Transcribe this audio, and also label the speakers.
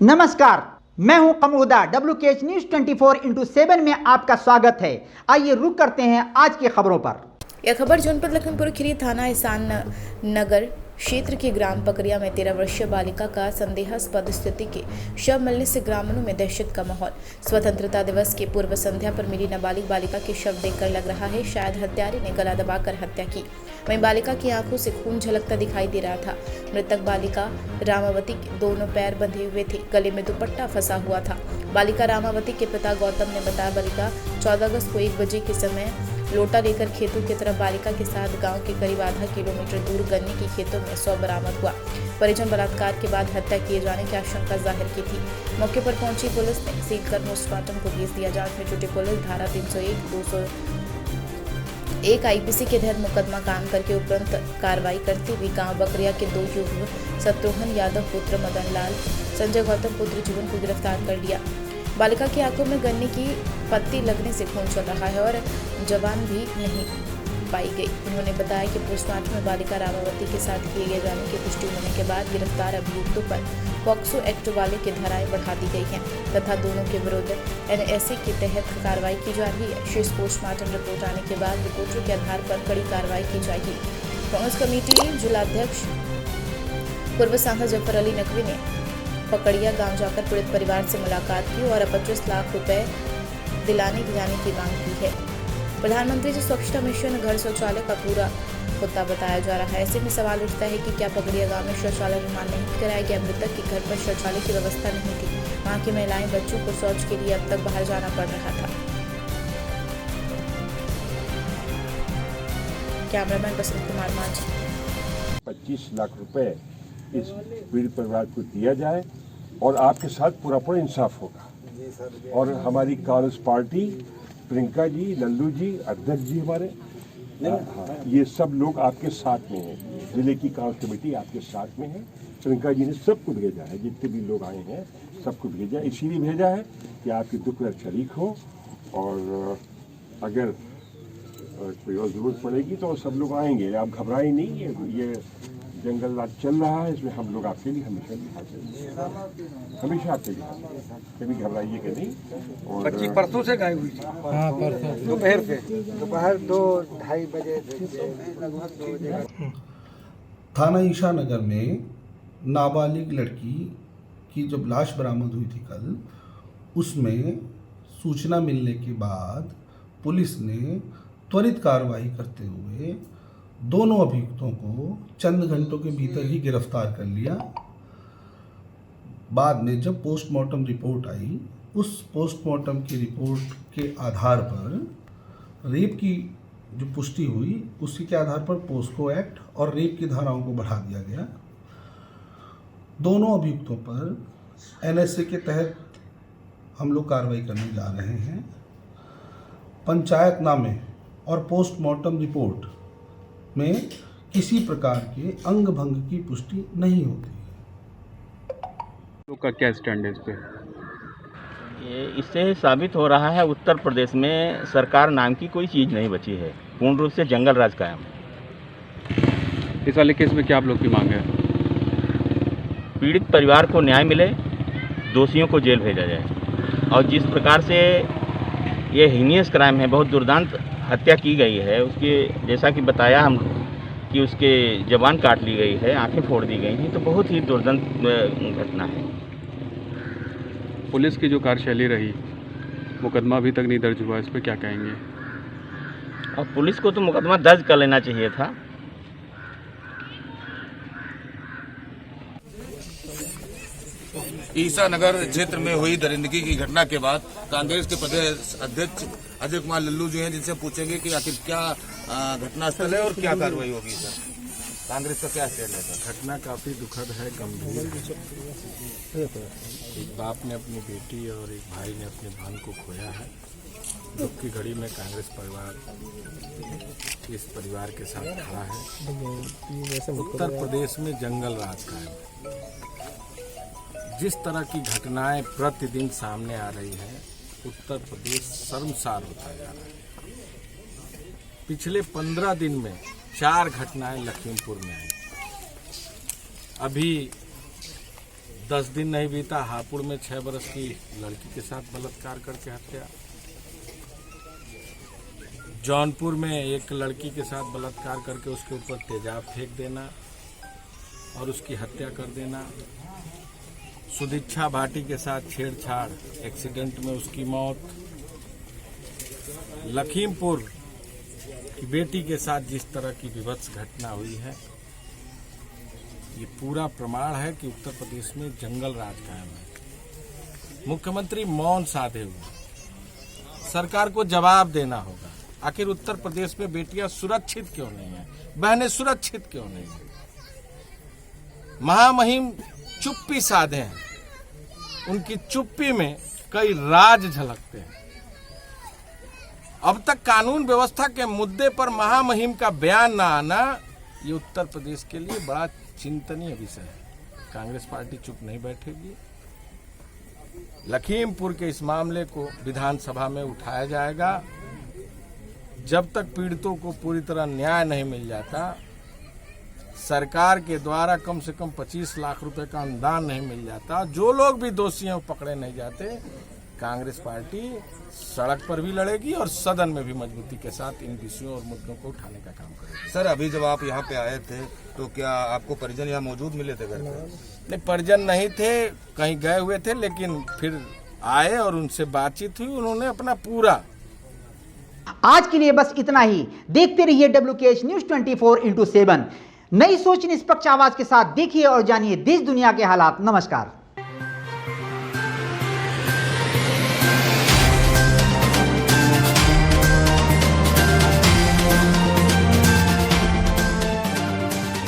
Speaker 1: नमस्कार, मैं हूं कमरुद्दा। WKH न्यूज 24x7 में आपका स्वागत है। आइए रुक करते हैं आज की खबरों पर।
Speaker 2: यह खबर जनपद लखीमपुर खीरी थाना ईशान नगर क्षेत्र के ग्राम पकड़िया में 13 वर्षीय बालिका का संदेहास्पद स्थिति के शव मिलने से ग्रामीणों में दहशत का माहौल। स्वतंत्रता दिवस की पूर्व संध्या पर मिली नाबालिग बालिका के शव देखकर लग रहा है शायद हत्यारे ने गला दबाकर हत्या की। वहीं बालिका की आंखों से खून झलकता दिखाई दे रहा था। मृतक बालिका रामावती के दोनों पैर बंधे हुए थे, गले में दुपट्टा फंसा हुआ था। बालिका रामावती के पिता गौतम ने बताया, बालिका 14 अगस्त को 1 बजे के समय लोटा लेकर खेतों की तरफ बालिका के साथ गांव के करीब आधा किलोमीटर दूर गन्ने की खेतों में शव बरामद हुआ। परिजन बलात्कार के बाद हत्या किए जाने की आशंका जाहिर की थी। मौके पर पहुंची पुलिस ने सील कर पोस्टमार्टम को भेज दिया। जांच में जुटी पुलिस धारा 301, 201 IPC के तहत मुकदमा कायम करके उपरंत कार्रवाई करते हुए गांव बकरिया के 2 युवक शत्रुघ्न यादव पुत्र मदन लाल, संजय गौतम पुत्र जीवन को गिरफ्तार कर लिया। बालिका की आंखों में गन्ने की पत्ती लगने से खून चल रहा है और जवान भी नहीं पाई गई। उन्होंने बताया कि पोस्टमार्टम में बालिका रामावती के साथ किए गए जाने की पुष्टि होने के बाद गिरफ्तार अभियुक्तों पर पॉक्सो एक्ट वाले की धाराएं बढ़ा दी गई हैं तथा दोनों के विरुद्ध NSA के तहत कार्रवाई की जा रही है। शेष पोस्टमार्टम रिपोर्ट आने के बाद रिपोर्टों के आधार पर कड़ी कार्रवाई की जाएगी। कांग्रेस कमेटी जिलाध्यक्ष पूर्व सांसद जफर अली नकवी ने पकड़िया गांव जाकर पीड़ित परिवार से मुलाकात की और 25 लाख रुपए दिलाने जाने की मांग की है। प्रधानमंत्री जी स्वच्छता मिशन घर शौचालय का पूरा होता बताया जा रहा है। ऐसे में सवाल उठता है कि क्या पकड़िया गांव में शौचालय निर्माण नहीं कराया गया? मृतक के घर पर शौचालय की व्यवस्था नहीं थी। वहां की महिलाएं बच्चों को शौच के लिए अब तक बाहर जाना पड़ रहा था। कैमरामैन बसंत कुमार मांझी।
Speaker 3: 25 लाख रुपए इस पीड़ित परिवार को दिया जाए और आपके साथ पूरा इंसाफ होगा। और हमारी कांग्रेस पार्टी, प्रियंका जी, लल्लू जी, अध्यक्ष जी हमारे, ये सब लोग आपके साथ में हैं। जिले की कांग्रेस कमेटी आपके साथ में है। प्रियंका जी ने सबको भेजा है, जितने भी लोग आए हैं सबको भेजा है। इसीलिए भेजा है कि आपके दुख में शरीक हो और अगर कोई और जरूरत पड़ेगी तो सब लोग आएंगे। आप घबराएं नहीं, ये जंगल राज चल रहा है, इसमें हम लोग आपके लिए हमेशा आपके लिए कभी घबराइए कि नहीं। और
Speaker 4: बच्ची परसों से गायब हुई थी। हाँ, परसों दोपहर 2-2:30 बजे लगभग।
Speaker 5: थाना ईशानगर में नाबालिग लड़की की जब लाश बरामद हुई थी कल, उसमें सूचना मिलने के बाद पुलिस ने त्वरित कार्रवाई करते हुए दोनों अभियुक्तों को चंद घंटों के भीतर ही गिरफ्तार कर लिया। बाद में जब पोस्टमार्टम रिपोर्ट आई, उस पोस्टमार्टम की रिपोर्ट के आधार पर रेप की जो पुष्टि हुई, उसी के आधार पर पोस्को एक्ट और रेप की धाराओं को बढ़ा दिया गया। दोनों अभियुक्तों पर NSA के तहत हम लोग कार्रवाई करने जा रहे हैं। पंचायतनामे और पोस्टमार्टम रिपोर्ट में किसी प्रकार के अंग भंग की पुष्टि नहीं होती।
Speaker 6: लोग का क्या स्टैंड है इस पे?
Speaker 7: ये इससे साबित हो रहा है उत्तर प्रदेश में सरकार नाम की कोई चीज़ नहीं बची है। पूर्ण रूप से जंगल राज कायम।
Speaker 6: इस वाले केस में क्या आप लोग की मांग है?
Speaker 7: पीड़ित परिवार को न्याय मिले, दोषियों को जेल भेजा जाए। और जिस प्रकार से ये हीनियस क्राइम है, बहुत दुर्दांत हत्या की गई है, उसके जैसा कि बताया हम कि उसके जबान काट ली गई है, आंखें फोड़ दी गई हैं, तो बहुत ही दुर्दांत घटना है।
Speaker 6: पुलिस की जो कार्यशैली रही, मुकदमा अभी तक नहीं दर्ज हुआ, इस पर क्या कहेंगे?
Speaker 7: और पुलिस को तो मुकदमा दर्ज कर लेना चाहिए था।
Speaker 8: ईसानगर क्षेत्र में हुई दरिंदगी की घटना के बाद कांग्रेस के प्रदेश अध्यक्ष अजय कुमार लल्लू जी हैं, जिनसे पूछेंगे कि आखिर क्या घटनास्थल है और क्या कार्रवाई होगी। सर, कांग्रेस का क्या स्टैंड है? सर,
Speaker 9: घटना काफ़ी दुखद है, गंभीर है। एक बाप ने अपनी बेटी और एक भाई ने अपने बहन को खोया है। दुख की घड़ी में कांग्रेस परिवार इस परिवार के साथ खड़ा है। उत्तर प्रदेश में जंगल राज का है। जिस तरह की घटनाएं प्रतिदिन सामने आ रही है, उत्तर प्रदेश शर्मसार होता जा रहा है। पिछले 15 दिन में 4 घटनाएं लखीमपुर में आई। अभी 10 दिन नहीं बीता, हापुड़ में 6 बरस की लड़की के साथ बलात्कार करके हत्या। जौनपुर में एक लड़की के साथ बलात्कार करके उसके ऊपर तेजाब फेंक देना और उसकी हत्या कर देना। सुदीक्षा भाटी के साथ छेड़छाड़, एक्सीडेंट में उसकी मौत। लखीमपुर की बेटी के साथ जिस तरह की विभत्स घटना हुई है, ये पूरा प्रमाण है कि उत्तर प्रदेश में जंगल राज कायम है। मुख्यमंत्री मौन साधे हुए, सरकार को जवाब देना होगा। आखिर उत्तर प्रदेश में बेटियां सुरक्षित क्यों नहीं है, बहनें सुरक्षित क्यों नहीं है? महामहिम चुप्पी साधे हैं, उनकी चुप्पी में कई राज झलकते हैं। अब तक कानून व्यवस्था के मुद्दे पर महामहिम का बयान न आना, ये उत्तर प्रदेश के लिए बड़ा चिंतनीय विषय है। कांग्रेस पार्टी चुप नहीं बैठेगी। लखीमपुर के इस मामले को विधानसभा में उठाया जाएगा। जब तक पीड़ितों को पूरी तरह न्याय नहीं मिल जाता, सरकार के द्वारा कम से कम 25 लाख रुपए का अनुदान नहीं मिल जाता, जो लोग भी दोषी हैं वो पकड़े नहीं जाते, कांग्रेस पार्टी सड़क पर भी लड़ेगी और सदन में भी मजबूती के साथ इन विषयों और मुद्दों को उठाने का काम करेगी।
Speaker 8: सर, अभी जब आप यहाँ पे आए थे तो क्या आपको परिजन यहाँ मौजूद मिले थे घर पे?
Speaker 9: नहीं, परिजन नहीं थे, कहीं गए हुए थे, लेकिन फिर आए और उनसे बातचीत हुई। उन्होंने अपना पूरा।
Speaker 1: आज के लिए बस इतना ही। देखते रहिए WKH न्यूज 24/7। नई सोच, निष्पक्ष आवाज के साथ देखिए और जानिए देश दुनिया के हालात। नमस्कार।